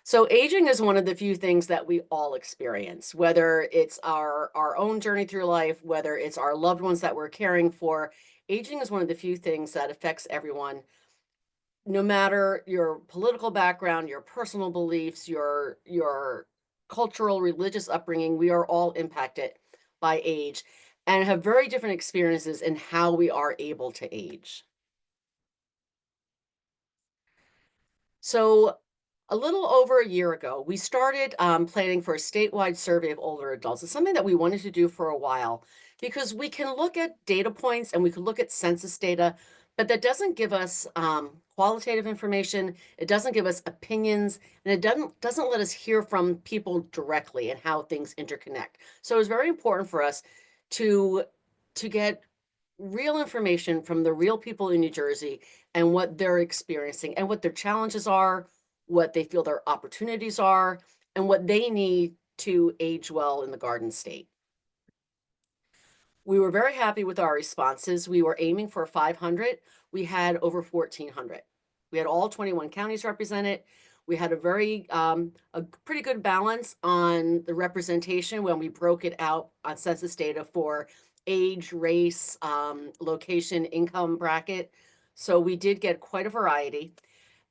So aging is one of the few things that we all experience, whether it's our own journey through life, whether it's our loved ones that we're caring for. Aging is one of the few things that affects everyone, no matter your political background, your personal beliefs, your cultural, religious upbringing. We are all impacted by age and have very different experiences in how we are able to age. So, a little over a year ago, we started planning for a statewide survey of older adults. It's something that we wanted to do for a while because we can look at data points and we can look at census data, but that doesn't give us qualitative information. It doesn't give us opinions, and it doesn't let us hear from people directly and how things interconnect. So it's very important for us to get real information from the real people in New Jersey and what they're experiencing and what their challenges are, what they feel their opportunities are, and what they need to age well in the Garden State. We were very happy with our responses. We were aiming for 500. We had over 1,400. We had all 21 counties represented. We had a pretty good balance on the representation when we broke it out on census data for age, race, location, income bracket. So we did get quite a variety.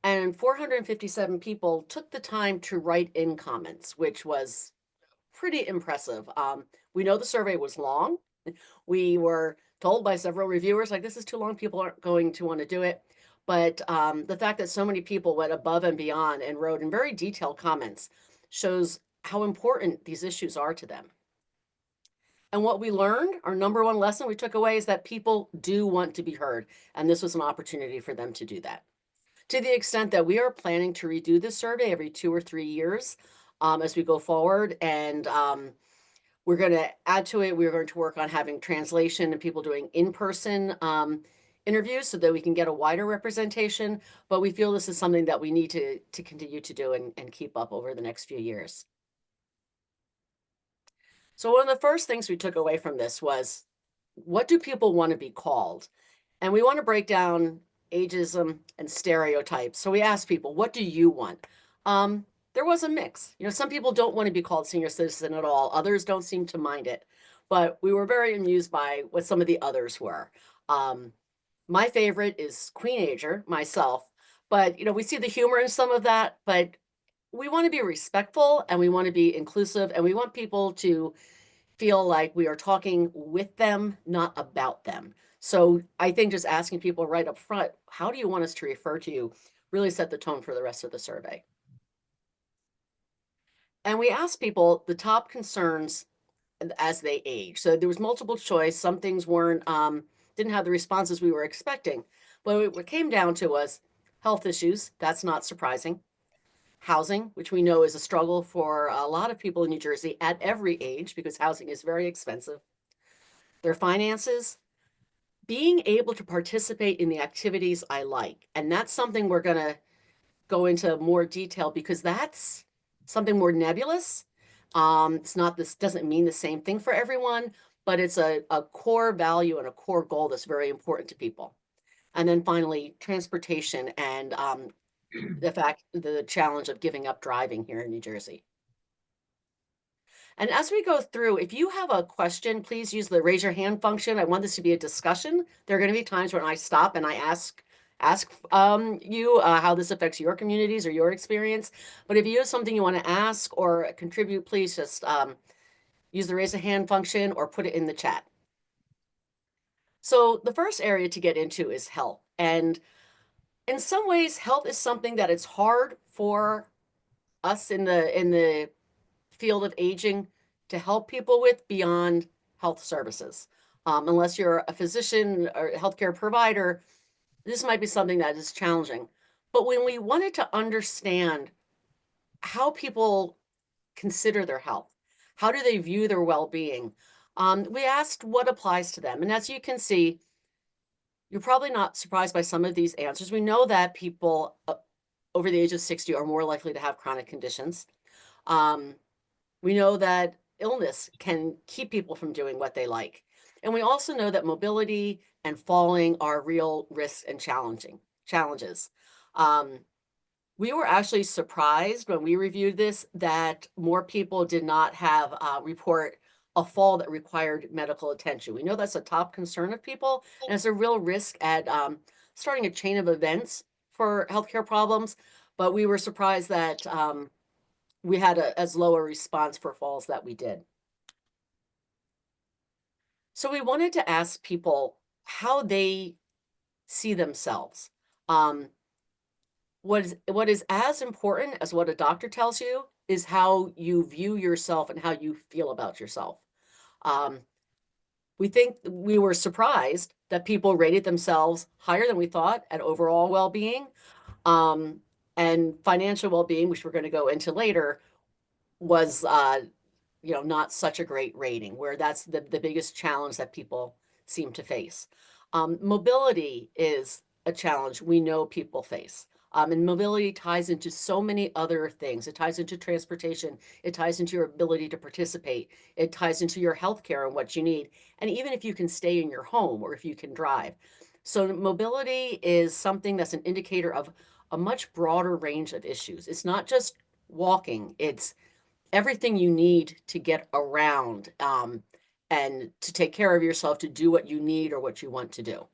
And 457 people took the time to write in comments, which was pretty impressive. We know the survey was long. We were told by several reviewers, like, this is too long, people aren't going to want to do it. But the fact that so many people went above and beyond and wrote in very detailed comments shows how important these issues are to them. And what we learned, our number one lesson we took away, is that people do want to be heard. And this was an opportunity for them to do that. To the extent that we are planning to redo this survey every 2 or 3 years as we go forward. And we're going to add to it. We're going to work on having translation and people doing in-person interviews so that we can get a wider representation. But we feel this is something that we need to continue to do and keep up over the next few years. So one of the first things we took away from this was, what do people want to be called? And we want to break down ageism and stereotypes. So we asked people, what do you want? There was a mix. Some people don't want to be called senior citizen at all. Others don't seem to mind it. But we were very amused by what some of the others were. My favorite is Queenager, myself. But, we see the humor in some of that. But we want to be respectful and we want to be inclusive and we want people to feel like we are talking with them, not about them. So I think just asking people right up front, how do you want us to refer to you, really set the tone for the rest of the survey. And we asked people the top concerns as they age. So there was multiple choice. Some things didn't have the responses we were expecting. But what came down to was health issues. That's not surprising. Housing, which we know is a struggle for a lot of people in New Jersey at every age because housing is very expensive. Their finances, being able to participate in the activities I like. And that's something we're going to go into more detail because that's something more nebulous. This doesn't mean the same thing for everyone, but it's a core value and a core goal that's very important to people. And then finally, transportation and the challenge of giving up driving here in New Jersey. And as we go through, if you have a question, please use the raise your hand function. I want this to be a discussion. There are going to be times when I stop and I ask you how this affects your communities or your experience. But if you have something you want to ask or contribute, please just use the raise a hand function or put it in the chat. So the first area to get into is health. And in some ways, health is something that it's hard for us in the field of aging to help people with beyond health services. Unless you're a physician or a healthcare provider, this might be something that is challenging. But when we wanted to understand how people consider their health, how do they view their well-being, we asked what applies to them. And as you can see, you're probably not surprised by some of these answers. We know that people over the age of 60 are more likely to have chronic conditions. We know that illness can keep people from doing what they like. And we also know that mobility and falling are real risks and challenges. We were actually surprised when we reviewed this that more people did not have report a fall that required medical attention. We know that's a top concern of people, and it's a real risk at starting a chain of events for healthcare problems. But we were surprised that we had as low a response for falls that we did. So we wanted to ask people how they see themselves. Um, what is as important as what a doctor tells you is how you view yourself and how you feel about yourself. Um, we think we were surprised that people rated themselves higher than we thought at overall well-being, um, and financial well-being, which we're going to go into later, was not such a great rating, where that's the biggest challenge that people seem to face. Mobility is a challenge we know people face. And mobility ties into so many other things. It ties into transportation. It ties into your ability to participate. It ties into your healthcare and what you need. And even if you can stay in your home or if you can drive. So mobility is something that's an indicator of a much broader range of issues. It's not just walking. It's everything you need to get around, and to take care of yourself, to do what you need or what you want to do.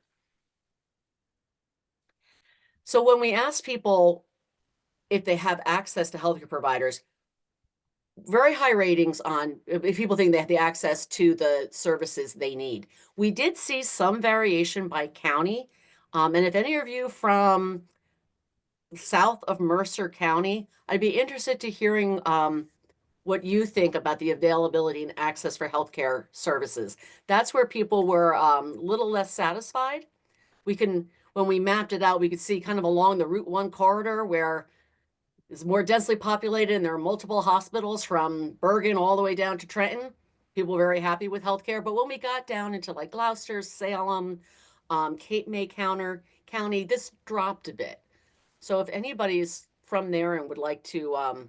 So when we ask people if they have access to healthcare providers, very high ratings on if people think they have the access to the services they need. We did see some variation by county. And if any of you from south of Mercer County, I'd be interested to hearing what you think about the availability and access for healthcare services. That's where people were a little less satisfied. When we mapped it out, we could see kind of along the Route 1 corridor where it's more densely populated and there are multiple hospitals from Bergen all the way down to Trenton. People were very happy with healthcare. But when we got down into like Gloucester, Salem, Cape May County, this dropped a bit. So if anybody's from there and would like to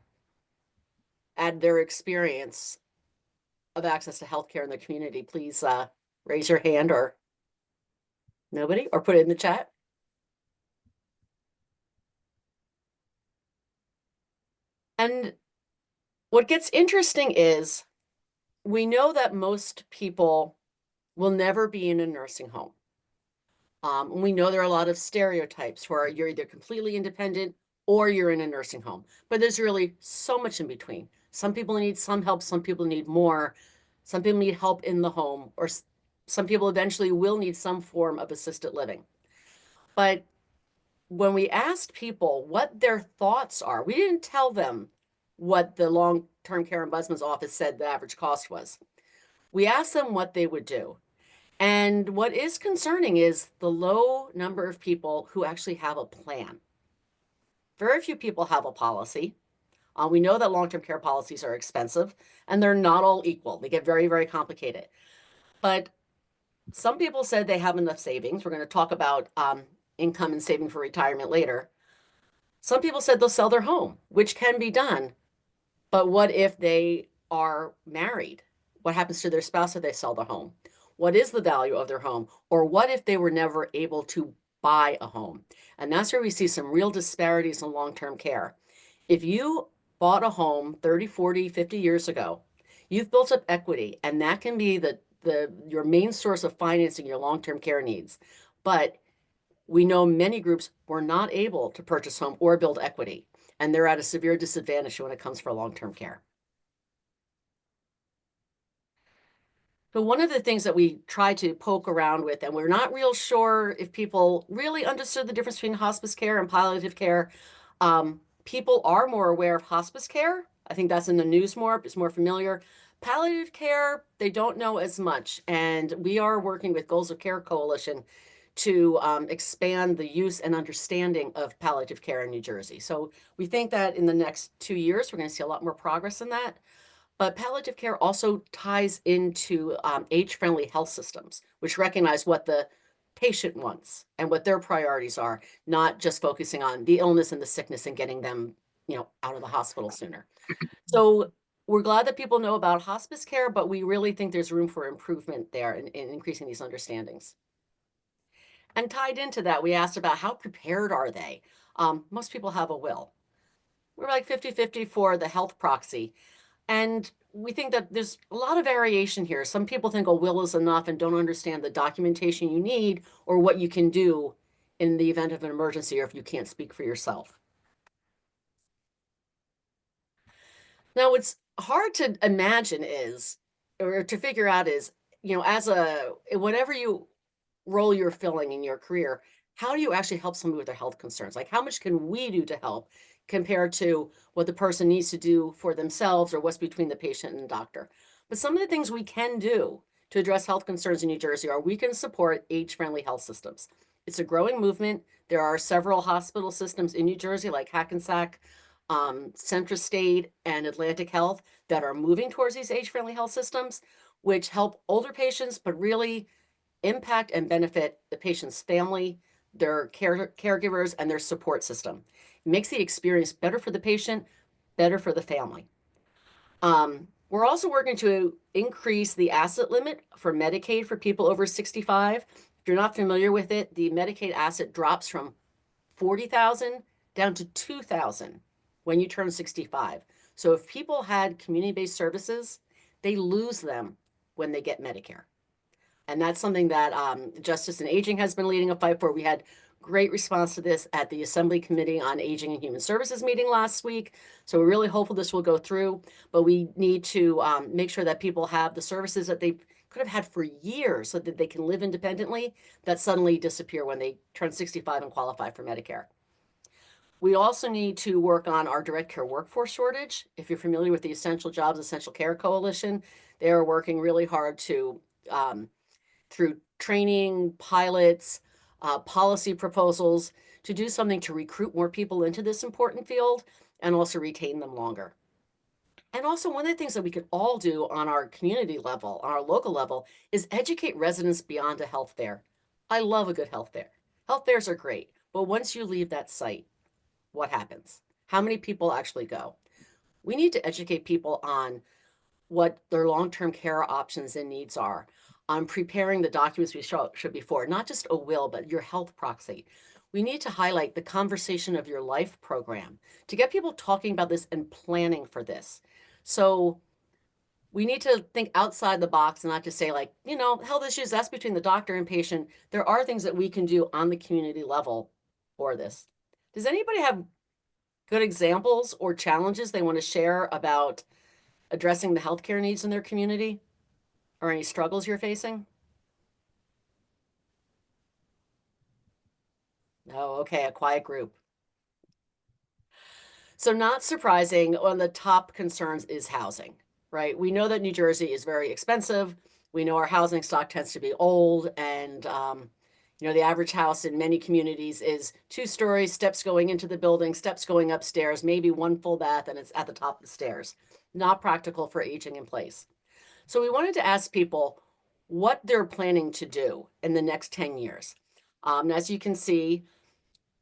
add their experience of access to healthcare in the community, please raise your hand, or nobody, or put it in the chat. And what gets interesting is we know that most people will never be in a nursing home. We know there are a lot of stereotypes where you're either completely independent or you're in a nursing home, but there's really so much in between. Some people need some help, some people need more, some people need help in the home, or some people eventually will need some form of assisted living. But when we asked people what their thoughts are, we didn't tell them what the long-term care ombudsman's office said the average cost was. We asked them what they would do. And what is concerning is the low number of people who actually have a plan. Very few people have a policy. We know that long-term care policies are expensive and they're not all equal. They get very, very complicated. But some people said they have enough savings. We're going to talk about income and saving for retirement later. Some people said they'll sell their home, which can be done. But what if they are married? What happens to their spouse if they sell the home? What is the value of their home? Or what if they were never able to buy a home? And that's where we see some real disparities in long-term care. If you bought a home 30, 40, 50 years ago, you've built up equity, and that can be your main source of financing your long-term care needs. But we know many groups were not able to purchase home or build equity, and they're at a severe disadvantage when it comes for long-term care. So one of the things that we try to poke around with, and we're not real sure if people really understood the difference between hospice care and palliative care. People are more aware of hospice care. I think that's in the news more, it's more familiar. Palliative care, they don't know as much. And we are working with Goals of Care Coalition to expand the use and understanding of palliative care in New Jersey. So we think that in the next 2 years, we're going to see a lot more progress in that. But palliative care also ties into age-friendly health systems, which recognize what the patient wants and what their priorities are, not just focusing on the illness and the sickness and getting them, out of the hospital sooner. So we're glad that people know about hospice care, but we really think there's room for improvement there in increasing these understandings. And tied into that, we asked about how prepared are they? Most people have a will. we're like 50-50 for the health proxy. And we think that there's a lot of variation here. Some people think a will is enough and don't understand the documentation you need or what you can do in the event of an emergency or if you can't speak for yourself. Now, what's hard to imagine is, or to figure out is, as whatever role you're filling in your career, how do you actually help somebody with their health concerns? Like, how much can we do to help compared to what the person needs to do for themselves or what's between the patient and the doctor? But some of the things we can do to address health concerns in New Jersey are we can support age-friendly health systems. It's a growing movement. There are several hospital systems in New Jersey, like Hackensack, Centra State, and Atlantic Health, that are moving towards these age-friendly health systems, which help older patients, but really impact and benefit the patient's family, their caregivers, and their support system. It makes the experience better for the patient, better for the family. We're also working to increase the asset limit for Medicaid for people over 65. If you're not familiar with it, the Medicaid asset drops from 40,000 down to 2,000 when you turn 65. So if people had community-based services, they lose them when they get Medicare. And that's something that Justice and Aging has been leading a fight for. We had great response to this at the Assembly Committee on Aging and Human Services meeting last week. So we're really hopeful this will go through, but we need to make sure that people have the services that they could have had for years so that they can live independently that suddenly disappear when they turn 65 and qualify for Medicare. We also need to work on our direct care workforce shortage. If you're familiar with the Essential Jobs, Essential Care Coalition, they are working really hard to through training, pilots, policy proposals to do something to recruit more people into this important field and also retain them longer. And also, one of the things that we could all do on our community level, on our local level, is educate residents beyond a health fair. I love a good health fair. Health fairs are great, but once you leave that site, what happens? How many people actually go? We need to educate people on what their long-term care options and needs are, on preparing the documents we showed before, not just a will, but your health proxy. We need to highlight the Conversation of Your Life program to get people talking about this and planning for this. So we need to think outside the box and not just say, like, health issues, that's between the doctor and patient. There are things that we can do on the community level for this. Does anybody have good examples or challenges they want to share about addressing the healthcare needs in their community or any struggles you're facing? Oh, okay, a quiet group. So not surprising, one of the top concerns is housing, right? We know that New Jersey is very expensive. We know our housing stock tends to be old, and the average house in many communities is 2 stories, steps going into the building, steps going upstairs, maybe one full bath, and it's at the top of the stairs. Not practical for aging in place. So we wanted to ask people what they're planning to do in the next 10 years. As you can see,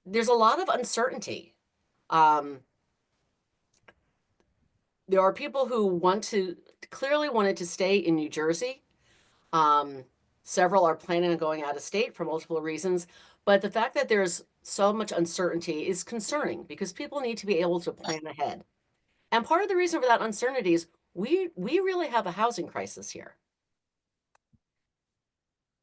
there's a lot of uncertainty. Um, there are people who clearly wanted to stay in New Jersey. Um, Several are planning on going out of state for multiple reasons. But the fact that there's so much uncertainty is concerning because people need to be able to plan ahead. And part of the reason for that uncertainty is we really have a housing crisis here.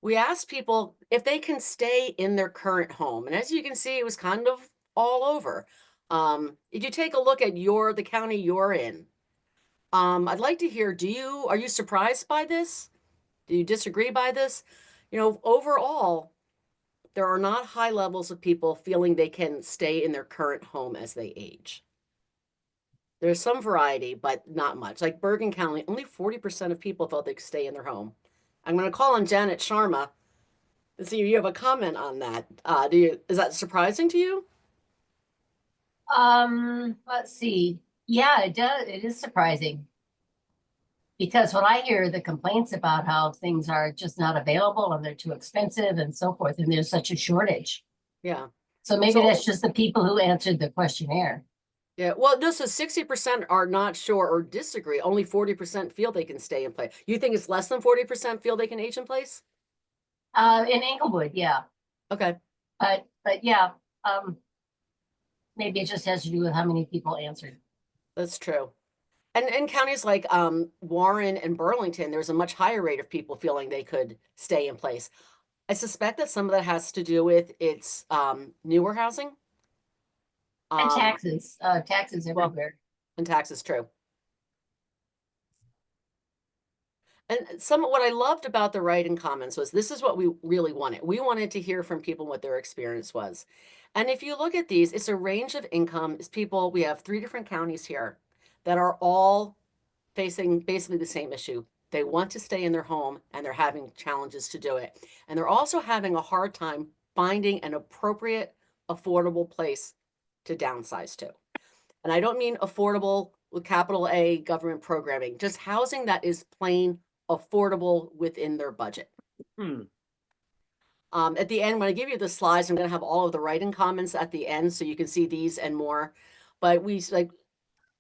We asked people if they can stay in their current home. And as you can see, it was kind of all over. If you take a look at the county you're in, I'd like to hear, are you surprised by this? Do you disagree by this? Overall, there are not high levels of people feeling they can stay in their current home as they age. There's some variety, but not much. Like Bergen County, only 40% of people felt they could stay in their home. I'm going to call on Janet Sharma and see if you have a comment on that. Is that surprising to you? Let's see. Yeah, it does. It is surprising because when I hear the complaints about how things are just not available and they're too expensive and so forth, and there's such a shortage. Yeah. So maybe So, that's just the people who answered the questionnaire. yeah, well, no, so 60% are not sure or disagree. Only 40% feel they can stay in place. You think it's less than 40% feel they can age in place? In Inglewood, yeah. Okay. But yeah, um, Maybe it just has to do with how many people answered. That's true. And in counties like Warren and Burlington, there's a much higher rate of people feeling they could stay in place. I suspect that some of that has to do with its newer housing. And Um, taxes, taxes well, everywhere. and taxes, true. And some what I loved about the write-in comments was this is what we really wanted. We wanted to hear from people what their experience was. And if you look at these, it's a range of income. It's people, we have 3 different counties here that are all facing basically the same issue. They want to stay in their home and they're having challenges to do it. And they're also having a hard time finding an appropriate, affordable place to downsize to. And I don't mean affordable with capital A government programming, just housing that is plain affordable within their budget. At the end, when I give you the slides, I'm going to have all of the write-in comments at the end so you can see these and more. But we like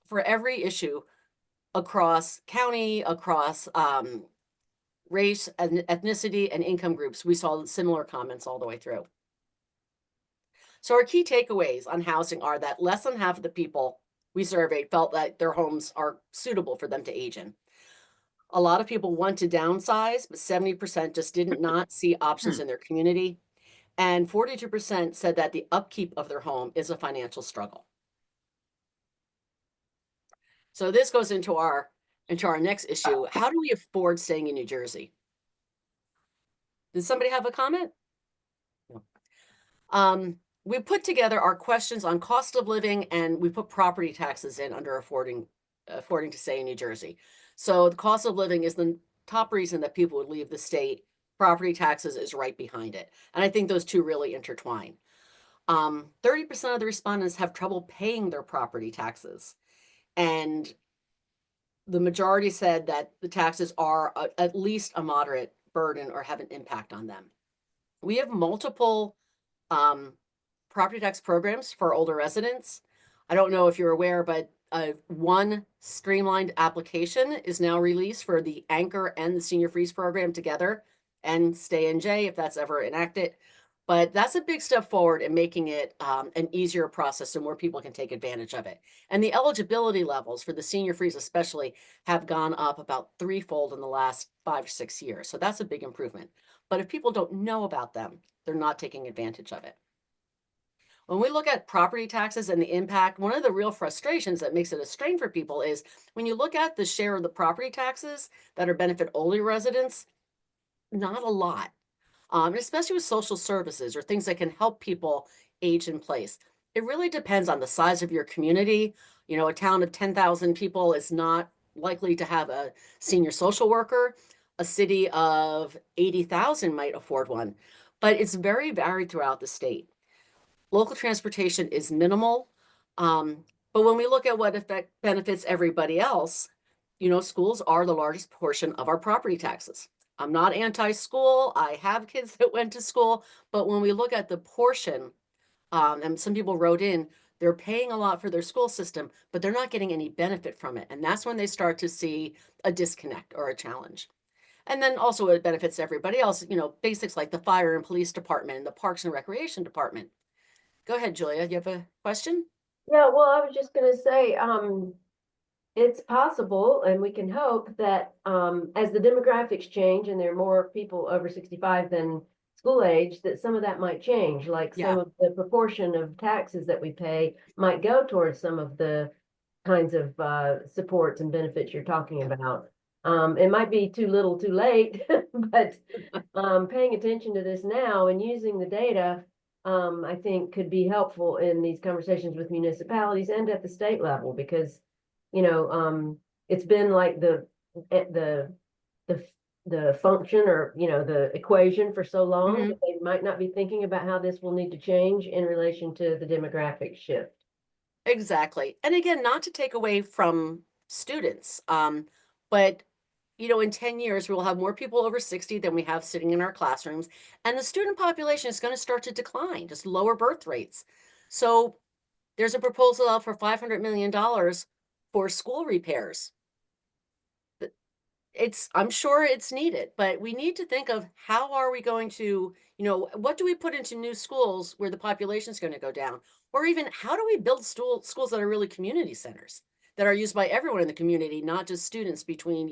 for every issue across county, across race, ethnicity, and income groups, we saw similar comments all the way through. So our key takeaways on housing are that less than half of the people we surveyed felt that their homes are suitable for them to age in. A lot of people want to downsize, but 70% just did not see options in their community. And 42% said that the upkeep of their home is a financial struggle. So this goes into our next issue. How do we afford staying in New Jersey? Did somebody have a comment? No. We put together our questions on cost of living and we put property taxes in under affording to stay in New Jersey. So the cost of living is the top reason that people would leave the state. Property taxes is right behind it. And I think those two really intertwine. 30% of the respondents have trouble paying their property taxes. And the majority said that the taxes are at least a moderate burden or have an impact on them. We have multiple property tax programs for older residents. I don't know if you're aware, but one streamlined application is now released for the Anchor and the Senior Freeze program together and Stay NJ if that's ever enacted. But that's a big step forward in making it an easier process so more people can take advantage of it. And the eligibility levels for the Senior Freeze especially have gone up about threefold in the last 5 or 6 years. So that's a big improvement. But if people don't know about them, they're not taking advantage of it. When we look at property taxes and the impact, one of the real frustrations that makes it a strain for people is when you look at the share of the property taxes that are benefit only residents, not a lot. Especially with social services or things that can help people age in place. It really depends on the size of your community. You know, a town of 10,000 people is not likely to have a senior social worker. A city of 80,000 might afford one, but it's very varied throughout the state. Local transportation is minimal. But when we look at what benefits everybody else, you know, schools are the largest portion of our property taxes. I'm not anti-school. I have kids that went to school, but when we look at the portion, and some people wrote in, they're paying a lot for their school system, but they're not getting any benefit from it. And that's when they start to see a disconnect or a challenge. And then also it benefits everybody else, you know, basics like the fire and police department and the parks and recreation department. Go ahead, Julia. You have a question? Yeah, well, I was just gonna say, it's possible, and we can hope that, as the demographics change and there are more people over 65 than school age, that some of that might change, like Yeah. some of the proportion of taxes that we pay might go towards some of the kinds of, supports and benefits you're talking about. It might be too little, too late, but, paying attention to this now and using the data, I think could be helpful in these conversations with municipalities and at the state level, because, you know, it's been like eh, the, the function or, you know, the equation for so long Mhm. that they might not be thinking about how this will need to change in relation to the demographic shift. Exactly. And again, not to take away from students, but you know, in 10 years, we'll have more people over 60 than we have sitting in our classrooms, and the student population is going to start to decline, just lower birth rates. So there's a proposal out for $500 million for school repairs. I'm sure it's needed, but we need to think of how are we going to, you know, what do we put into new schools where the population is going to go down? Or even how do we build schools that are really community centers that are used by everyone in the community, not just students between,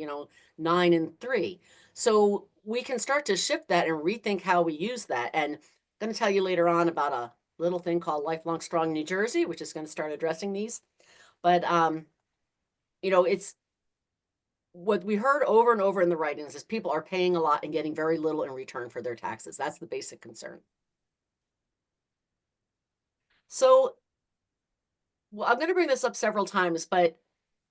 9 and 3. So we can start to shift that and rethink how we use that. And I'm going to tell you later on about a little thing called Lifelong Strong New Jersey, which is going to start addressing these. But it's what we heard over and over in the writings is people are paying a lot and getting very little in return for their taxes. That's the basic concern. So, well, I'm going to bring this up several times, but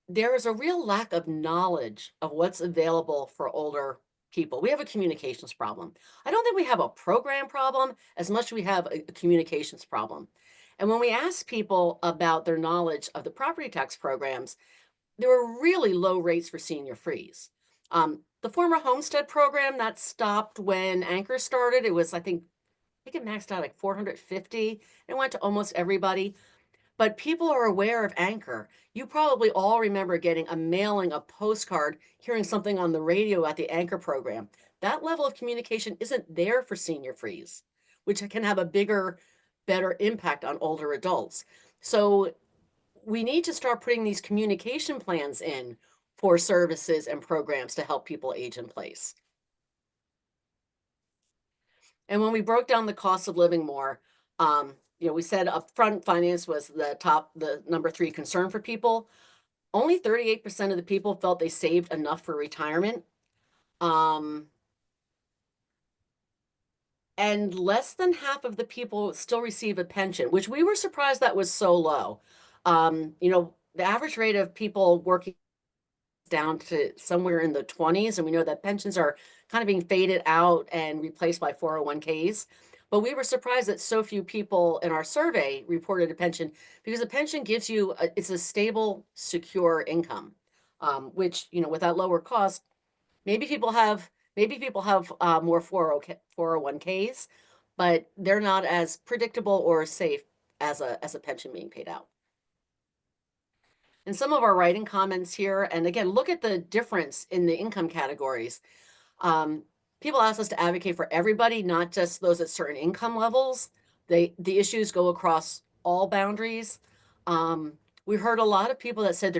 there is a real lack of knowledge of what's available for older people. We have a communications problem. I don't think we have a program problem as much as we have a communications problem. And when we ask people about their knowledge of the property tax programs, there were really low rates for senior freeze. The former homestead program that stopped when Anchor started, it was, I think it maxed out like 450. It went to almost everybody. But people are aware of Anchor. You probably all remember getting a mailing, a postcard, hearing something on the radio at the Anchor program. That level of communication isn't there for senior freeze, which can have a bigger, better impact on older adults. So we need to start putting these communication plans in for services and programs to help people age in place. And when we broke down the cost of living more, we said upfront finance was the number 3 concern for people. Only 38% of the people felt they saved enough for retirement. And less than half of the people still receive a pension, which we were surprised that was so low. The average rate of people working down to somewhere in the 20s, and we know that pensions are kind of being faded out and replaced by 401ks. But we were surprised that so few people in our survey reported a pension because a pension gives you it's a stable, secure income, which with that lower cost, maybe people have more 401ks, but they're not as predictable or safe as a pension being paid out. And some of our writing comments here, and again, look at the difference in the income categories. People ask us to advocate for everybody, not just those at certain income levels. The issues go across all boundaries. We heard a lot of people that said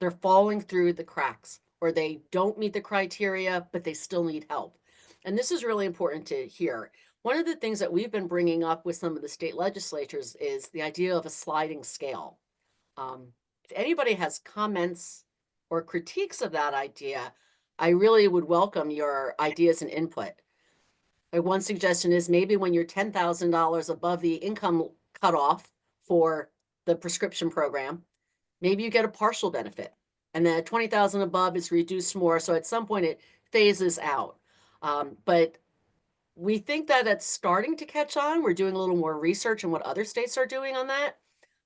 they're falling through the cracks, or they don't meet the criteria, but they still need help. And this is really important to hear. One of the things that we've been bringing up with some of the state legislatures is the idea of a sliding scale. If anybody has comments or critiques of that idea, I really would welcome your ideas and input. One suggestion is maybe when you're $10,000 above the income cutoff for the prescription program, maybe you get a partial benefit, and then 20,000 above is reduced more. So at some point it phases out. But we think that it's starting to catch on. We're doing a little more research on what other states are doing on that.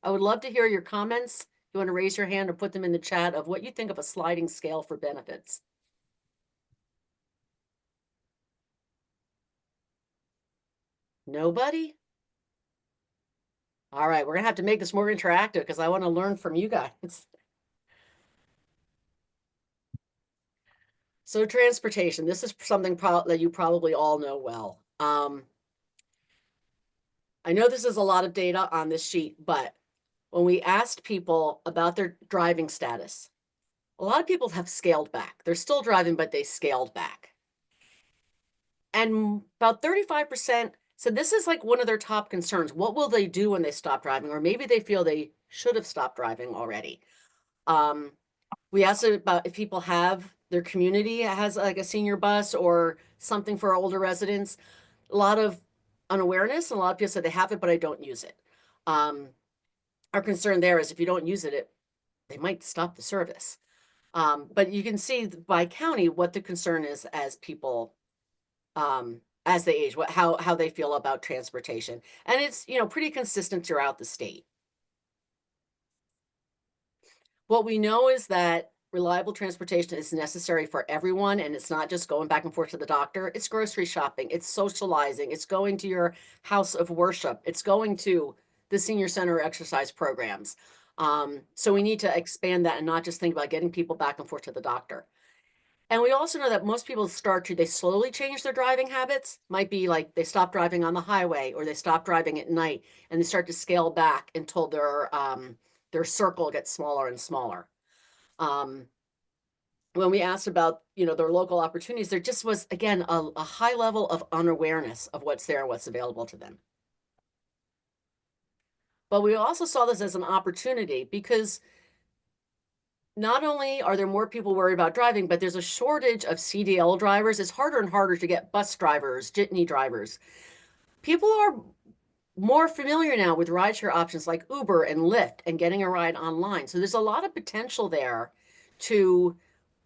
I would love to hear your comments. You want to raise your hand or put them in the chat of what you think of a sliding scale for benefits. Nobody? All right, we're gonna have to make this more interactive because I want to learn from you guys. So transportation, this is something that you probably all know well. I know this is a lot of data on this sheet, but when we asked people about their driving status, a lot of people have scaled back. They're still driving, but they scaled back. And about 35% said this is like one of their top concerns. What will they do when they stop driving? Or maybe they feel they should have stopped driving already. We asked about if people have their community has like a senior bus or something for older residents. A lot of unawareness, and a lot of people said they have it, but I don't use it. Our concern there is if you don't use it, they might stop the service. But you can see by county what the concern is as people, as they age, how they feel about transportation. And it's, pretty consistent throughout the state. What we know is that reliable transportation is necessary for everyone, and it's not just going back and forth to the doctor. It's grocery shopping, it's socializing, it's going to your house of worship, it's going to the senior center exercise programs. So we need to expand that and not just think about getting people back and forth to the doctor. And we also know that most people they slowly change their driving habits. Might be like they stop driving on the highway or they stop driving at night and they start to scale back until their circle gets smaller and smaller. Um, when we asked about, their local opportunities, there just was, again, a high level of unawareness of what's there and what's available to them. But we also saw this as an opportunity because not only are there more people worried about driving, but there's a shortage of CDL drivers. It's harder and harder to get bus drivers, jitney drivers. People are more familiar now with rideshare options like Uber and Lyft and getting a ride online. So there's a lot of potential there to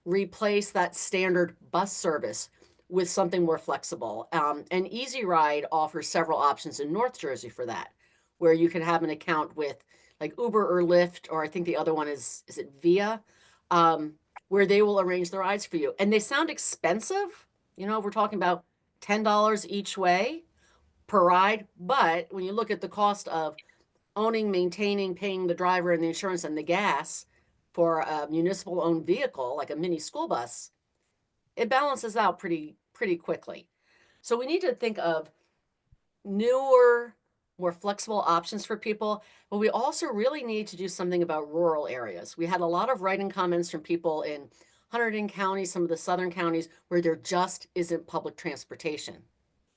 replace that standard bus service with something more flexible. And Easy Ride offers several options in North Jersey for that, where you can have an account with like Uber or Lyft, or I think the other one is it Via, um, where they will arrange the rides for you. And they sound expensive. We're talking about $10 each way per ride. But when you look at the cost of owning, maintaining, paying the driver and the insurance and the gas for a municipal owned vehicle like a mini school bus, it balances out pretty quickly. So we need to think of newer, more flexible options for people, but we also really need to do something about rural areas. We had a lot of write-in comments from people in Hunterdon County, some of the southern counties, where there just isn't public transportation.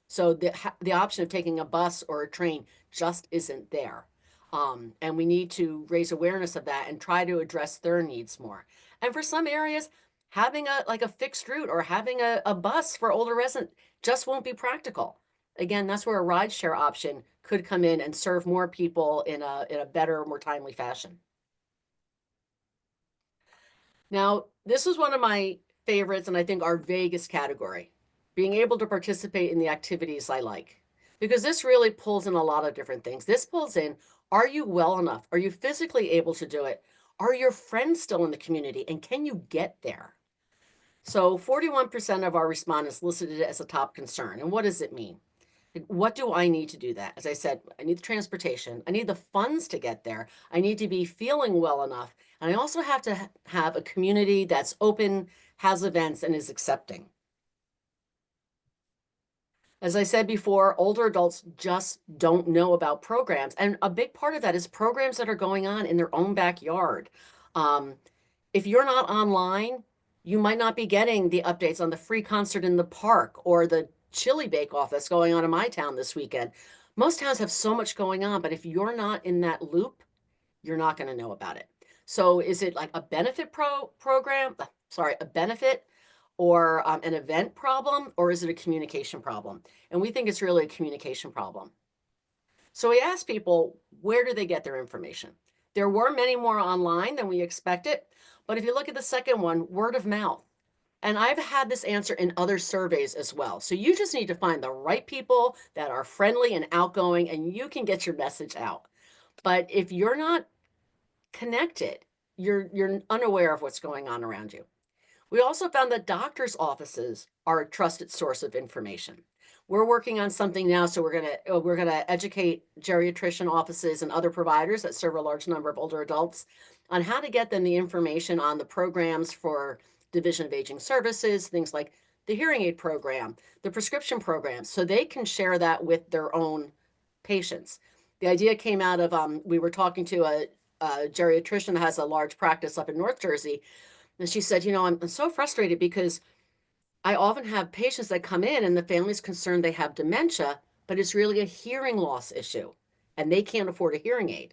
So the option of taking a bus or a train just isn't there. And we need to raise awareness of that and try to address their needs more. And for some areas, having a fixed route or having a bus for older residents just won't be practical. Again, that's where a rideshare option could come in and serve more people in a better, more timely fashion. Now, this was one of my favorites, and I think our vaguest category, being able to participate in the activities I like. Because this really pulls in a lot of different things. This pulls in, are you well enough? Are you physically able to do it? Are your friends still in the community? And can you get there? So 41% of our respondents listed it as a top concern. And what does it mean? What do I need to do that? As I said, I need the transportation. I need the funds to get there. I need to be feeling well enough. And I also have to have a community that's open, has events, and is accepting. As I said before, older adults just don't know about programs. And a big part of that is programs that are going on in their own backyard. Um, if you're not online, you might not be getting the updates on the free concert in the park or the chili bake-off that's going on in my town this weekend. Most towns have so much going on, but if you're not in that loop, you're not going to know about it. So is it like a benefit program? Sorry, a benefit or an event problem, or is it a communication problem? And we think it's really a communication problem. So we asked people, where do they get their information? There were many more online than we expected, but if you look at the second one, word of mouth. And I've had this answer in other surveys as well. So you just need to find the right people that are friendly and outgoing, and you can get your message out. But if you're not connected, you're unaware of what's going on around you. We also found that doctors' offices are a trusted source of information. We're working on something now, so we're gonna educate geriatrician offices and other providers that serve a large number of older adults on how to get them the information on the programs for Division of Aging Services, things like the hearing aid program, the prescription programs, so they can share that with their own patients. The idea came out of we were talking to a geriatrician that has a large practice up in North Jersey, and she said, I'm so frustrated because I often have patients that come in and the family's concerned they have dementia, but it's really a hearing loss issue and they can't afford a hearing aid.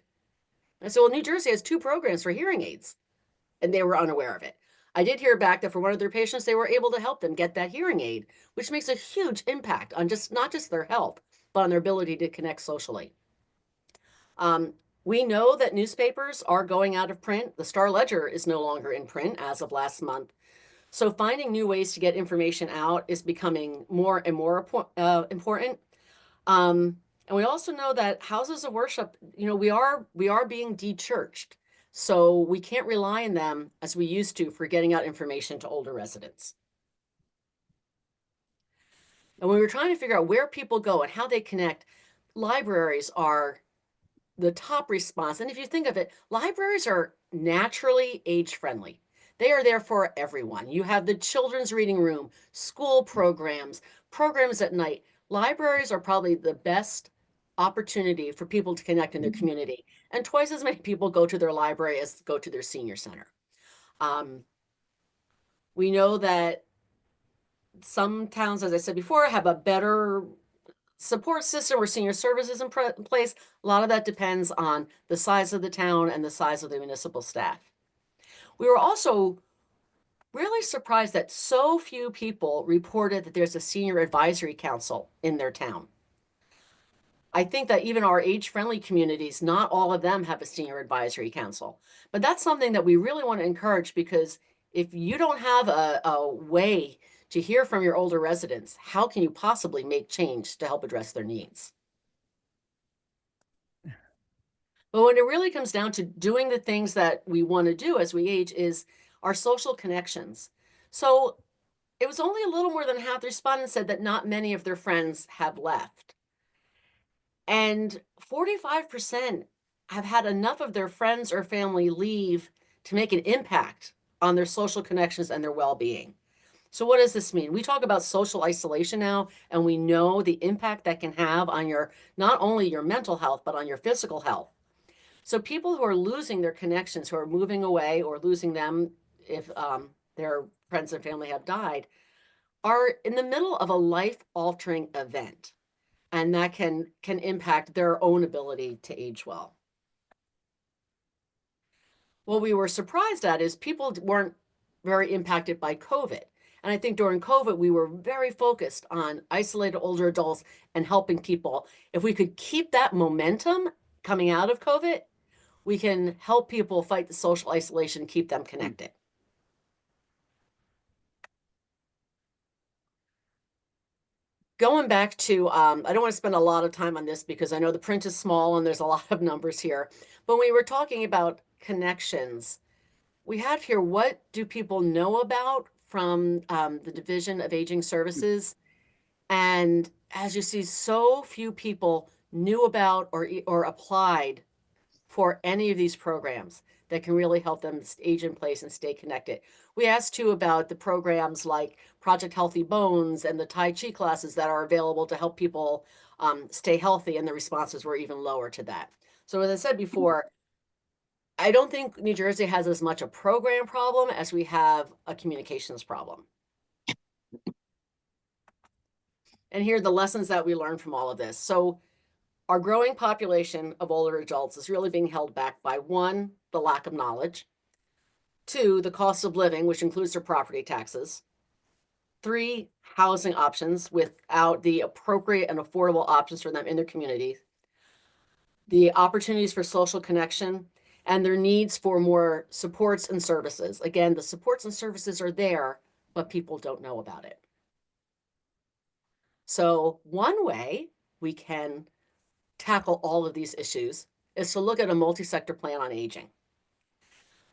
I said, well, New Jersey has 2 programs for hearing aids, and they were unaware of it. I did hear back that for one of their patients, they were able to help them get that hearing aid, which makes a huge impact on not just their health, but on their ability to connect socially. We know that newspapers are going out of print. The Star Ledger is no longer in print as of last month. So finding new ways to get information out is becoming more and more important. And we also know that houses of worship, we are being de-churched. So we can't rely on them as we used to for getting out information to older residents. And when we were trying to figure out where people go and how they connect, libraries are the top response. And if you think of it, libraries are naturally age friendly. They are there for everyone. You have the children's reading room, school programs, programs at night. Libraries are probably the best opportunity for people to connect in their community. And twice as many people go to their library as go to their senior center. We know that some towns, as I said before, have a better support system or senior services in place. A lot of that depends on the size of the town and the size of the municipal staff. We were also really surprised that so few people reported that there's a senior advisory council in their town. I think that even our age-friendly communities, not all of them have a senior advisory council. But that's something that we really want to encourage, because if you don't have a way to hear from your older residents, how can you possibly make change to help address their needs? But when it really comes down to doing the things that we want to do as we age is our social connections. So it was only a little more than half the respondents said that not many of their friends have left. And 45% have had enough of their friends or family leave to make an impact on their social connections and their well-being. So what does this mean? We talk about social isolation now, and we know the impact that can have on your, not only your mental health, but on your physical health. So people who are losing their connections, who are moving away or losing them if their friends and family have died, are in the middle of a life-altering event, and that can impact their own ability to age well. What we were surprised at is people weren't very impacted by COVID. And I think during COVID, we were very focused on isolated older adults and helping people. If we could keep that momentum coming out of COVID, we can help people fight the social isolation, keep them connected. Going back to, I don't want to spend a lot of time on this because I know the print is small and there's a lot of numbers here, but we were talking about connections. We have here, what do people know about from the Division of Aging Services? And as you see, so few people knew about or applied for any of these programs that can really help them age in place and stay connected. We asked too about the programs like Project Healthy Bones and the Tai Chi classes that are available to help people stay healthy, and the responses were even lower to that. So as I said before, I don't think New Jersey has as much a program problem as we have a communications problem. And here are the lessons that we learned from all of this. So our growing population of older adults is really being held back by, one, the lack of knowledge, two, the cost of living, which includes their property taxes, three, housing options without the appropriate and affordable options for them in their communities, the opportunities for social connection, and their needs for more supports and services. Again, the supports and services are there, but people don't know about it. So one way we can tackle all of these issues is to look at a multi-sector plan on aging.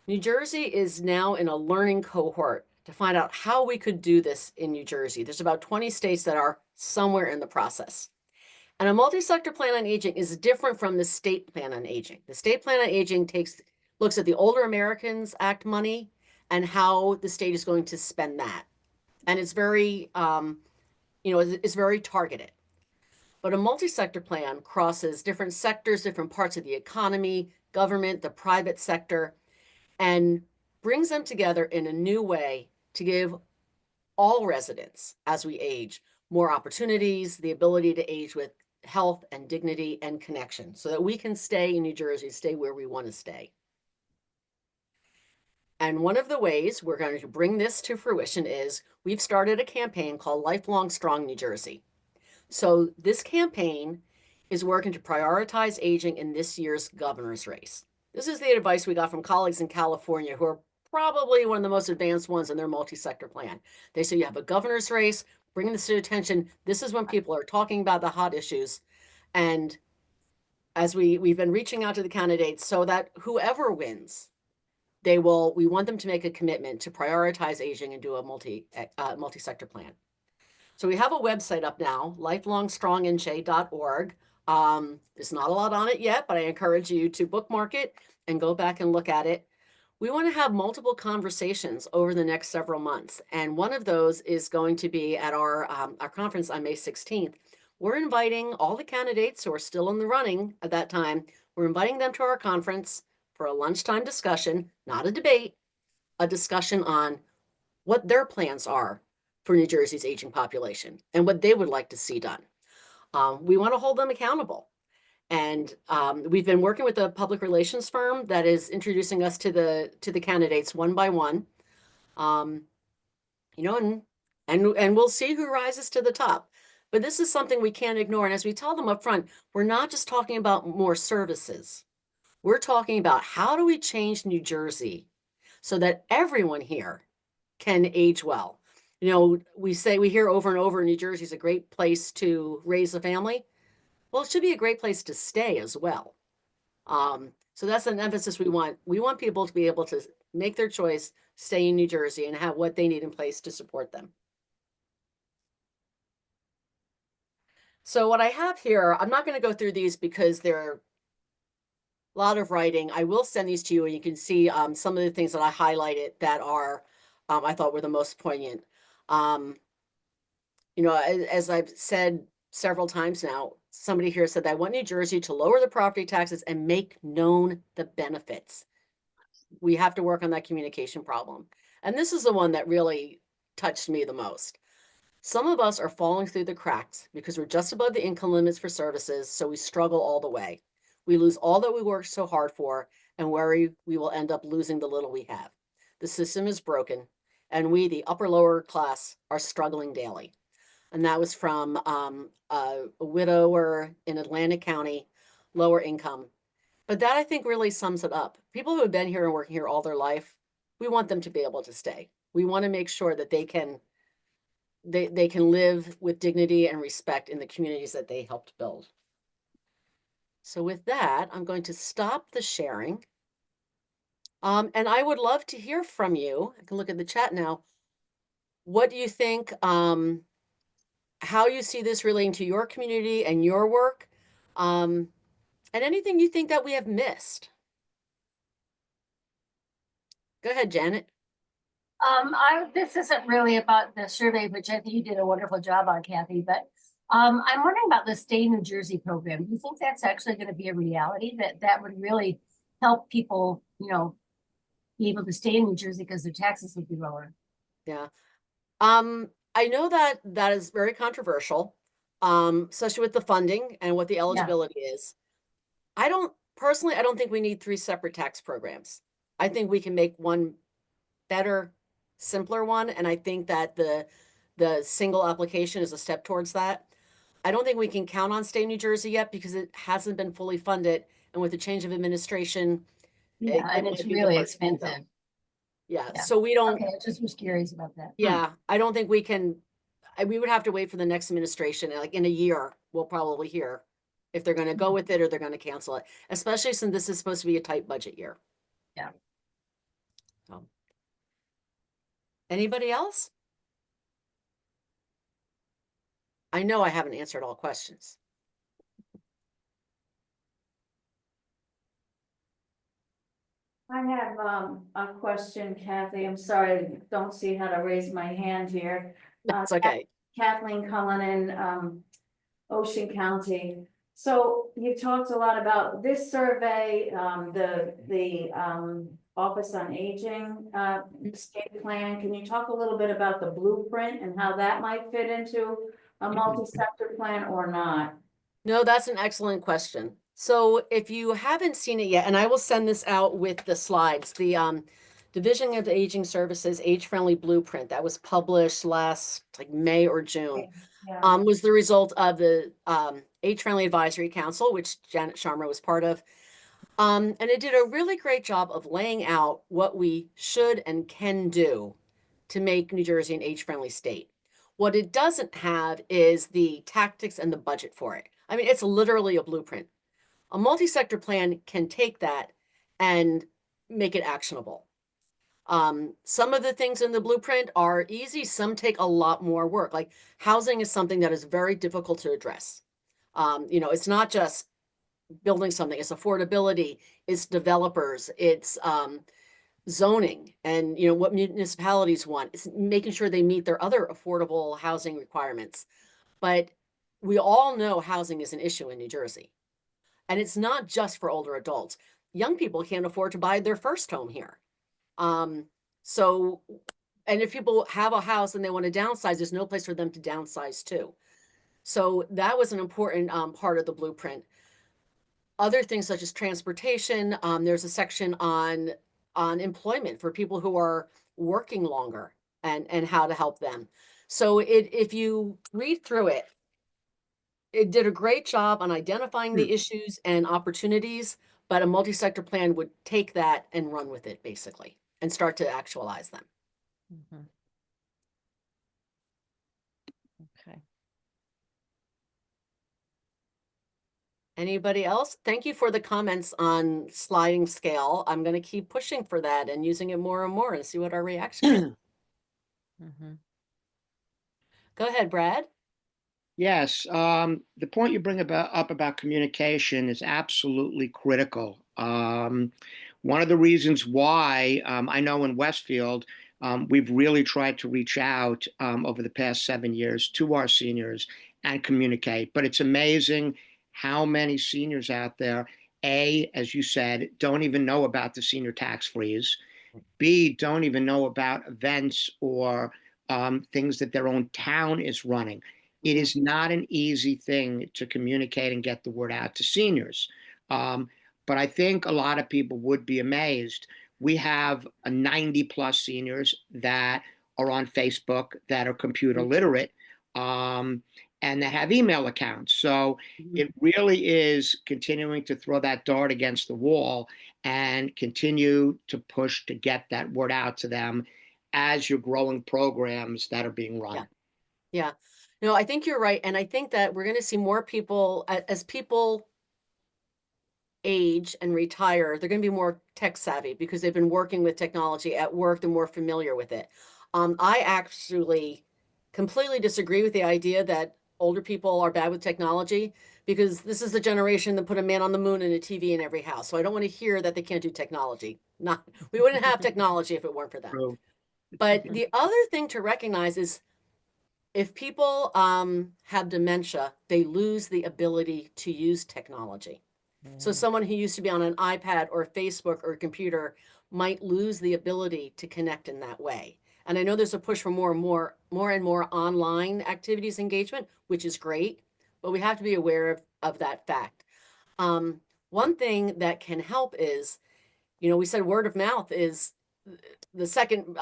New Jersey is now in a learning cohort to find out how we could do this in New Jersey. There's about 20 states that are somewhere in the process. And a multi-sector plan on aging is different from the state plan on aging. The state plan on aging looks at the Older Americans Act money and how the state is going to spend that. And it's very, it's very targeted. But a multi-sector plan crosses different sectors, different parts of the economy, government, the private sector, and brings them together in a new way to give all residents, as we age, more opportunities, the ability to age with health and dignity and connection, so that we can stay in New Jersey, stay where we want to stay. And one of the ways we're going to bring this to fruition is we've started a campaign called Lifelong Strong New Jersey. So this campaign is working to prioritize aging in this year's governor's race. This is the advice we got from colleagues in California who are probably one of the most advanced ones in their multi-sector plan. They say you have a governor's race, bring this to attention. This is when people are talking about the hot issues. And as we've been reaching out to the candidates so that whoever wins, we want them to make a commitment to prioritize aging and do a multi-sector plan. So we have a website up now, lifelongstrongnj.org. There's not a lot on it yet, but I encourage you to bookmark it and go back and look at it. We want to have multiple conversations over the next several months. And one of those is going to be at our conference on May 16th. We're inviting all the candidates who are still in the running at that time. We're inviting them to our conference for a lunchtime discussion, not a debate, a discussion on what their plans are for New Jersey's aging population and what they would like to see done. We want to hold them accountable. And we've been working with a public relations firm that is introducing us to the candidates one by one. You know, and we'll see who rises to the top. But this is something we can't ignore. And as we tell them up front, we're not just talking about more services. We're talking about how do we change New Jersey so that everyone here can age well. You know, we hear over and over New Jersey is a great place to raise a family. Well, it should be a great place to stay as well. So that's an emphasis we want. We want people to be able to make their choice, stay in New Jersey, and have what they need in place to support them. So what I have here, I'm not going to go through these because they're a lot of writing. I will send these to you, and you can see some of the things that I highlighted that are I thought were the most poignant. You know, as I've said several times now, somebody here said that I want New Jersey to lower the property taxes and make known the benefits. We have to work on that communication problem. And this is the one that really touched me the most. Some of us are falling through the cracks because we're just above the income limits for services, so we struggle all the way. We lose all that we worked so hard for and worry we will end up losing the little we have. The system is broken, and we, the upper lower class, are struggling daily. And that was from a widower in Atlantic County, lower income. But that I think really sums it up. People who have been here and working here all their life, we want them to be able to stay. We want to make sure that they can live with dignity and respect in the communities that they helped build. So with that, I'm going to stop the sharing. And I would love to hear from you. I can look at the chat now. What do you think? How you see this relating to your community and your work, and anything you think that we have missed. Go ahead, Janet. This isn't really about the survey, which I think you did a wonderful job on, Kathy, but I'm wondering about the Stay in New Jersey program. Do you think that's actually going to be a reality, that would really help people, you know, be able to stay in New Jersey because their taxes would be lower? Yeah. I know that that is very controversial, especially with the funding and what the eligibility is. I don't think we need 3 separate tax programs. I think we can make one better, simpler one, and I think that the single application is a step towards that. I don't think we can count on Stay New Jersey yet because it hasn't been fully funded, and with the change of administration, Yeah, and it's really expensive. Yeah, so we don't. Okay, I just was curious about that. Yeah, I don't think we can. We would have to wait for the next administration. Like in a year, we'll probably hear if they're going to go with it or they're going to cancel it, especially since this is supposed to be a tight budget year. Yeah. Anybody else? I know I haven't answered all questions. I have a question, Kathy. I'm sorry, I don't see how to raise my hand here. That's okay. Kathleen Cullinan, Ocean County. So you talked a lot about this survey, the Office on Aging state plan. Can you talk a little bit about the blueprint and how that might fit into a multi-sector plan or not? No, that's an excellent question. So if you haven't seen it yet, and I will send this out with the slides, the Division of Aging Services Age-Friendly Blueprint that was published last like May or June, Yeah. was the result of the Age-Friendly Advisory Council, which Janet Sharma was part of. And it did a really great job of laying out what we should and can do to make New Jersey an age-friendly state. What it doesn't have is the tactics and the budget for it. I mean, it's literally a blueprint. A multi-sector plan can take that and make it actionable. Some of the things in the blueprint are easy. Some take a lot more work. Like housing is something that is very difficult to address. You know, it's not just building something, it's affordability, it's developers, it's zoning and, you know, what municipalities want. It's making sure they meet their other affordable housing requirements. But we all know housing is an issue in New Jersey. And it's not just for older adults. Young people can't afford to buy their first home here. Um, so, and if people have a house and they want to downsize, there's no place for them to downsize to. So that was an important part of the blueprint. Other things such as transportation, there's a section on employment for people who are working longer and how to help them. So if you read through it, it did a great job on identifying the issues and opportunities, but a multi-sector plan would take that and run with it basically and start to actualize them. Mhm. Okay. Anybody else? Thank you for the comments on sliding scale. I'm going to keep pushing for that and using it more and more and see what our reaction is. Mhm. Go ahead, Brad. Yes, the point you bring up about communication is absolutely critical. One of the reasons why I know in Westfield, we've really tried to reach out over the past 7 years to our seniors and communicate. But it's amazing how many seniors out there, A, as you said, don't even know about the senior tax freeze. B, don't even know about events or things that their own town is running. It is not an easy thing to communicate and get the word out to seniors. Um, but I think a lot of people would be amazed. We have a 90 plus seniors that are on Facebook that are computer literate and that have email accounts. So it really is continuing to throw that dart against the wall and continue to push to get that word out to them as you're growing programs that are being run. Yeah. Yeah. No, I think you're right. And I think that we're going to see more people as people age and retire, they're going to be more tech savvy because they've been working with technology at work. They're more familiar with it. I actually completely disagree with the idea that older people are bad with technology because this is the generation that put a man on the moon and a TV in every house. So I don't want to hear that they can't do technology. Not, we wouldn't have technology if it weren't for them. True. But the other thing to recognize is if people have dementia, they lose the ability to use technology. So someone who used to be on an iPad or Facebook or a computer might lose the ability to connect in that way. And I know there's a push for more and more online activities engagement, which is great, but we have to be aware of that fact. One thing that can help is, you know, we said word of mouth is the second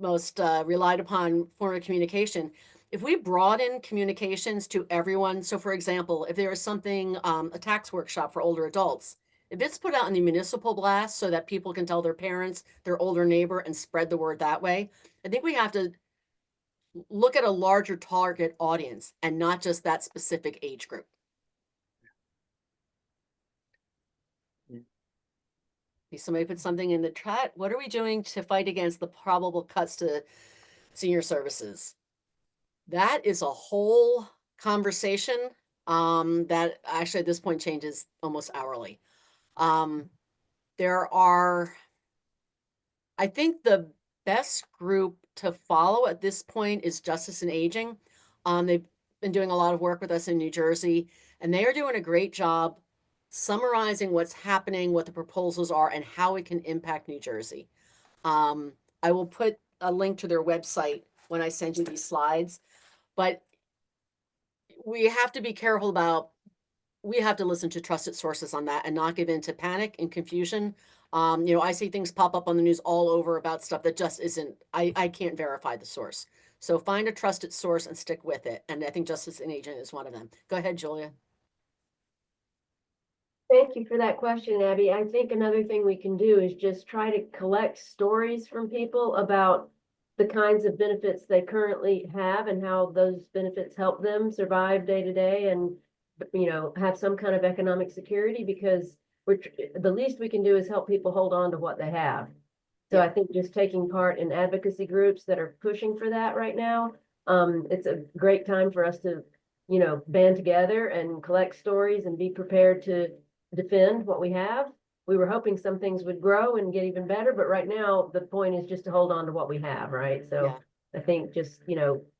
most relied upon form of communication. If we broaden communications to everyone, so for example, if there is something, a tax workshop for older adults, if it's put out in the municipal blast so that people can tell their parents, their older neighbor, and spread the word that way, I think we have to look at a larger target audience and not just that specific age group. Somebody put something in the chat. What are we doing to fight against the probable cuts to senior services? That is a whole conversation that actually at this point changes almost hourly. There are, I think the best group to follow at this point is Justice and Aging. They've been doing a lot of work with us in New Jersey, and they are doing a great job summarizing what's happening, what the proposals are, and how it can impact New Jersey. I will put a link to their website when I send you these slides, but we have to be careful about, we have to listen to trusted sources on that and not give in to panic and confusion. You know, I see things pop up on the news all over about stuff that just isn't, I can't verify the source. So find a trusted source and stick with it. And I think Justice and Agent is one of them. Go ahead, Julia. Thank you for that question, Abby. I think another thing we can do is just try to collect stories from people about the kinds of benefits they currently have and how those benefits help them survive day to day and, you know, have some kind of economic security, because the least we can do is help people hold on to what they have. So I think just taking part in advocacy groups that are pushing for that right now, it's a great time for us to, you know, band together and collect stories and be prepared to defend what we have. we were hoping some things would grow and get even better, but right now the point is just to hold on to what we have, right? So Yeah. I think just,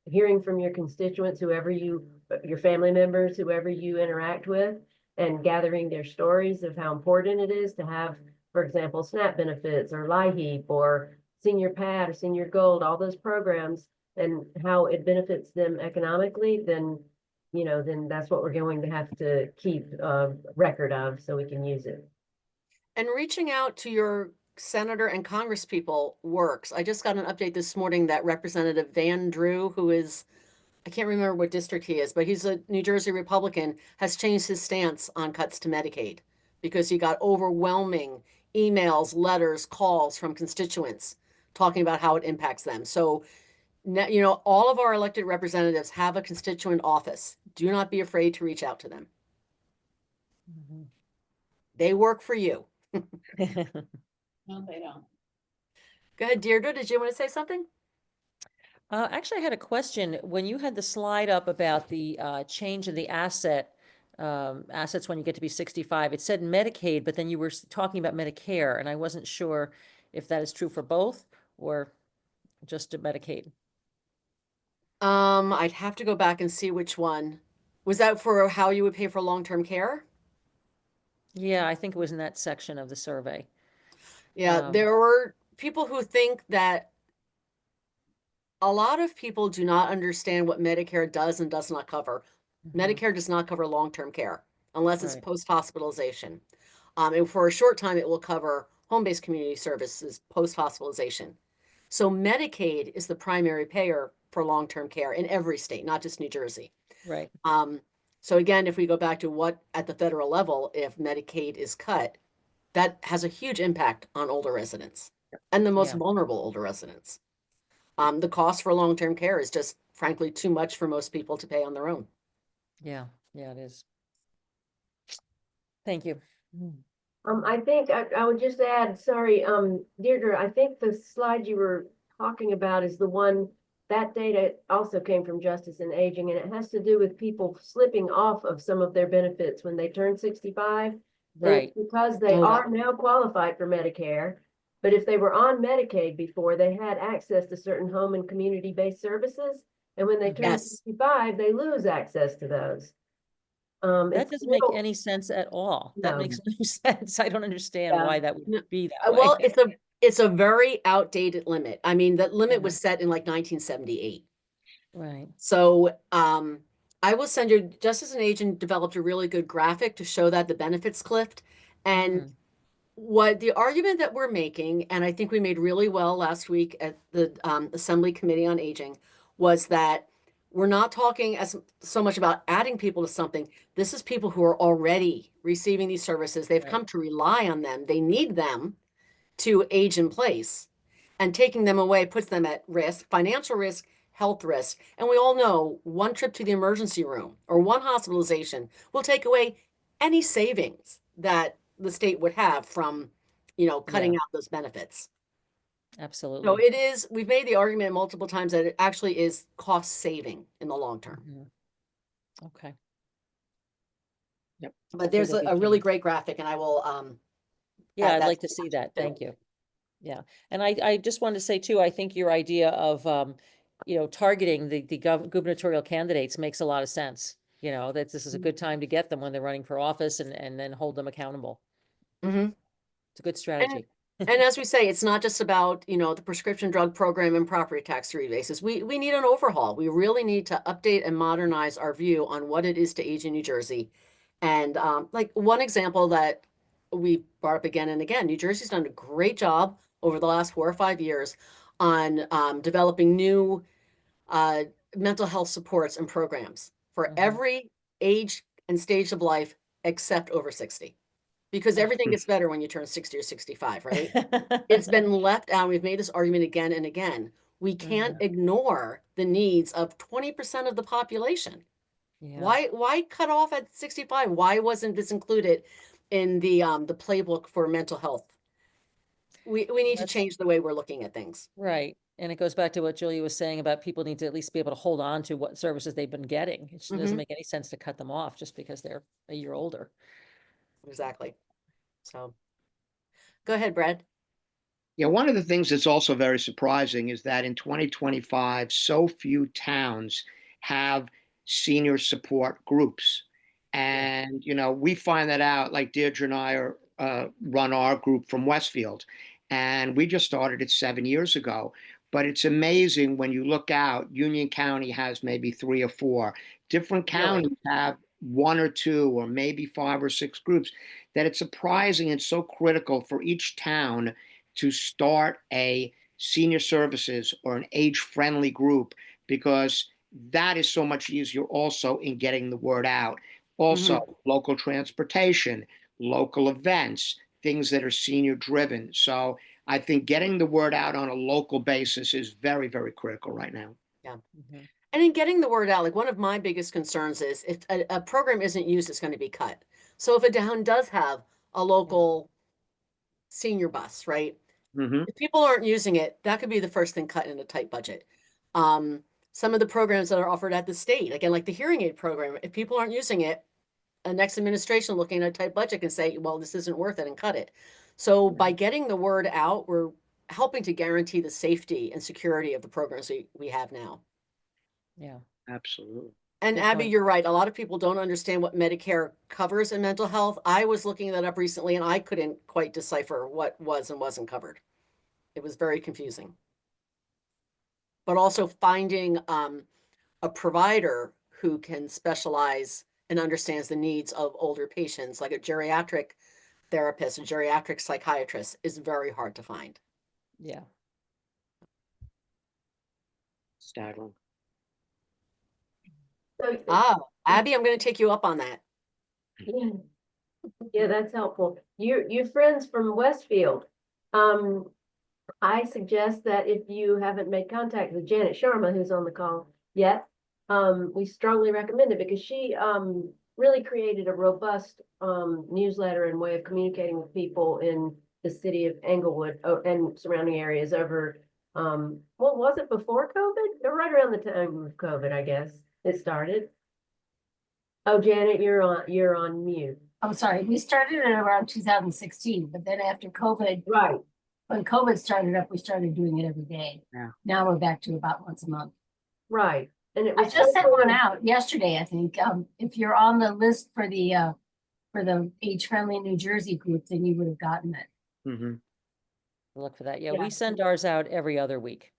hearing from your constituents, your family members, whoever you interact with, and gathering their stories of how important it is to have, for example, SNAP benefits or LIHEAP or Senior Pad or Senior Gold, all those programs, and how it benefits them economically, then, then that's what we're going to have to keep record of so we can use it. And reaching out to your senator and Congress people works. I just got an update this morning that Representative Van Drew, who is, I can't remember what district he is, but he's a New Jersey Republican, has changed his stance on cuts to Medicaid because he got overwhelming emails, letters, calls from constituents talking about how it impacts them. So, all of our elected representatives have a constituent office. Do not be afraid to reach out to them. Mhm. They work for you. No, they don't. Go ahead, Deirdre. Did you want to say something? Actually, I had a question. When you had the slide up about the change in the assets when you get to be 65, it said Medicaid, but then you were talking about Medicare, and I wasn't sure if that is true for both or just to Medicaid. I'd have to go back and see which one. Was that for how you would pay for long-term care? Yeah, I think it was in that section of the survey. Yeah, Um, there were people who think that a lot of people do not understand what Medicare does and does not cover. mhm, Medicare does not cover long-term care unless it's Right, post-hospitalization. And for a short time, it will cover home-based community services post-hospitalization. So Medicaid is the primary payer for long-term care in every state, not just New Jersey. right, Um, so again, if we go back to what at the federal level, if Medicaid is cut, that has a huge impact on older residents and the most yeah, vulnerable older residents. The cost for long-term care is just frankly too much for most people to pay on their own. yeah, it is. Thank you. I think I would just add, sorry, Deirdre, I think the slide you were talking about is the one, that data also came from Justice and Aging, and it has to do with people slipping off of some of their benefits when they turn 65. And Right, it's because they Oh, are now qualified for Medicare, but if they were on Medicaid before, they had access to certain home and community-based services. And when they turn yes. 65, they lose access to those. that It's a doesn't make little, any sense at all. That no, makes no sense. I don't understand yeah. why that would No, be that way. Well, it's a very outdated limit. I mean, that limit Yeah. was set in like 1978. Right, So I will send you, Justice and Agent developed a really good graphic to show that the benefits cliff. And Mm. what the argument that we're making, and I think we made really well last week at the Assembly Committee on Aging, was that we're not talking as so much about adding people to something. This is people who are already receiving these services. They've Right. come to rely on them. They need them to age in place. And taking them away puts them at risk, financial risk, health risk. And we all know one trip to the emergency room or one hospitalization will take away any savings that the state would have from, cutting Yeah, out those benefits. So absolutely. it is, we've made the argument multiple times that it actually is cost saving in the long term. Mhm. Okay. Yep. But Hopefully there's there'll be a really change. great graphic and I will Yeah, add I'd that like to to the see document that. too. Thank you. Yeah. And I just wanted to say too, I think your idea of, targeting the gubernatorial candidates makes a lot of sense. That this is a good time to get them when they're running for office and then hold them accountable. Mhm. It's a good And strategy. and as we say, it's not just about, the prescription drug program and property tax rebases. We need an overhaul. We really need to update and modernize our view on what it is to age in New Jersey. And like one example that we brought up again and again, New Jersey's done a great job over the last 4 or 5 years on developing new uh, mental health supports and programs for Mhm. every age and stage of life except over 60. Because everything gets better when you turn 60 or 65, right? It's been left out. We've made this argument again and again. We can't Mhm. ignore the needs of 20% of the population. Yeah, Why cut off at 65? Why wasn't this included in the playbook for mental health? We need to that's change the way we're looking at things. right. And it goes back to what Julia was saying about people need to at least be able to hold on to what services they've been getting. It doesn't Hmm. make any sense to cut them off just because they're a year older. Exactly. So Go ahead, Brad. Yeah, one of the things that's also very surprising is that in 2025, so few towns have senior support groups. And, we find that out, like Deirdre and I run our group from Westfield, and we just started it 7 years ago. But it's amazing when you look out, Union County has maybe 3 or 4. Different Really? counties have 1 or 2 or maybe 5 or 6 groups, that it's surprising and so critical for each town to start a senior services or an age-friendly group, because that is so much easier also in getting the word out. Also, local transportation, local events, things that are senior driven. So I think getting the word out on a local basis is very, very critical right now. Yeah. Mhm. And in getting the word out, like one of my biggest concerns is if a program isn't used, it's going to be cut. So if a town does have a local senior bus, right? Hmm. If people aren't using it, that could be the first thing cut in a tight budget. Some of the programs that are offered at the state, again, like the hearing aid program, if people aren't using it, a next administration looking at a tight budget can say, well, this isn't worth it and cut it. So by getting the word out, we're helping to guarantee the safety and security of the programs we have now. Yeah. Absolutely. And Good Abby, point. you're right. A lot of people don't understand what Medicare covers in mental health. I was looking that up recently and I couldn't quite decipher what was and wasn't covered. It was very confusing. But also finding a provider who can specialize and understands the needs of older patients, like a geriatric therapist, a geriatric psychiatrist, is very hard to find. Yeah. Staggering. So, Abby, I'm going to take you up on that. yeah, yeah, that's helpful. You're friends from Westfield. I suggest that if you haven't made contact with Janet Sharma, who's on the call yet, we strongly recommend it because she really created a robust newsletter and way of communicating with people in the city of Englewood and surrounding areas over what was it before COVID? Or right around the time of COVID, I guess it started. Oh, Janet, you're on mute. I'm sorry, we started it around 2016, but then after COVID, Right. when COVID started up, we started doing it every day. Yeah. Now we're back to about once a month. Right. And it I was just sent one so- out yesterday, I think. If you're on the list for the Age Friendly New Jersey group, then you would have gotten it. Hmm. Look for that. Yeah, Yeah. we send ours out every other week.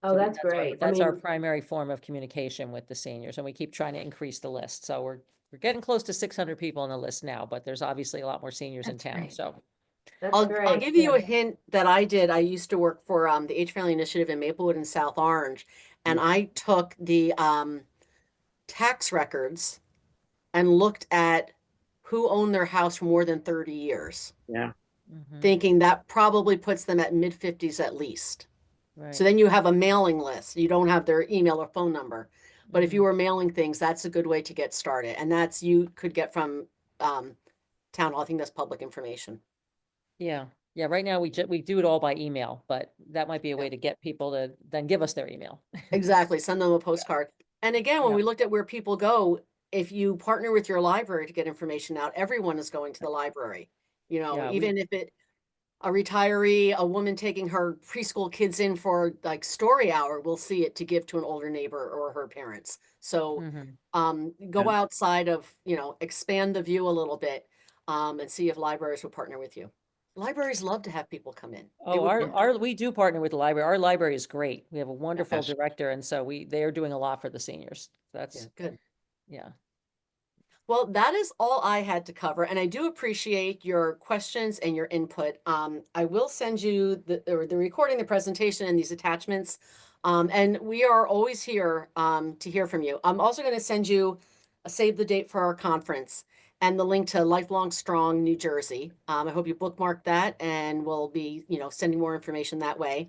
Oh, that's Our- great. I That's our mean, primary form of communication with the seniors, and we keep trying to increase the list. So we're getting close to 600 people on the list now, but there's obviously a lot more seniors in That's town. great. So that's I'll great. give you Yeah. a hint that I did. I used to work for the Age Family Initiative in Maplewood and South Orange, and I took the tax records and looked at who owned their house for more than 30 years, Yeah. thinking that probably puts them at mid-50s at least. right. So then you have a mailing list. You don't have their email or phone number. But if you were mailing things, that's a good way to get started. And that's you could get from town hall. I think that's public information. Yeah. Yeah. Right now we do it all by email, but that might be a way to get people to then give us their email. Exactly. Send them a postcard. And again, when Yeah. we looked at where people go, if you partner with your library to get information out, everyone is going to the library. Yeah, Even if a retiree, a woman taking her preschool kids in for like story hour, will see it to give to an older neighbor or her parents. So go Yeah. outside of, expand the view a little bit and see if libraries will partner with you. Libraries love to have people come in. They Oh, would we do partner with the library. Our library is great. We have a wonderful Yes. director, and so they are doing a lot for the seniors. yeah, That's good. yeah. Well, that is all I had to cover, and I do appreciate your questions and your input. I will send you the recording, the presentation, and these attachments. And we are always here to hear from you. I'm also going to send you a save the date for our conference and the link to Lifelong Strong New Jersey. I hope you bookmark that, and we'll be, sending more information that way.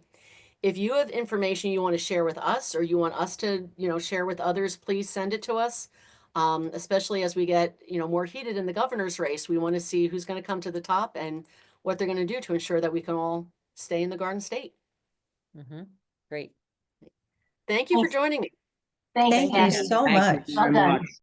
If you have information you want to share with us or you want us to, share with others, please send it to us. Especially as we get, more heated in the governor's race, we want to see who's going to come to the top and what they're going to do to ensure that we can all stay in the Garden State. Great. Thank you for Thanks. joining me. Thanks, Thank you Kathy. so Thank you much. very Well done. much.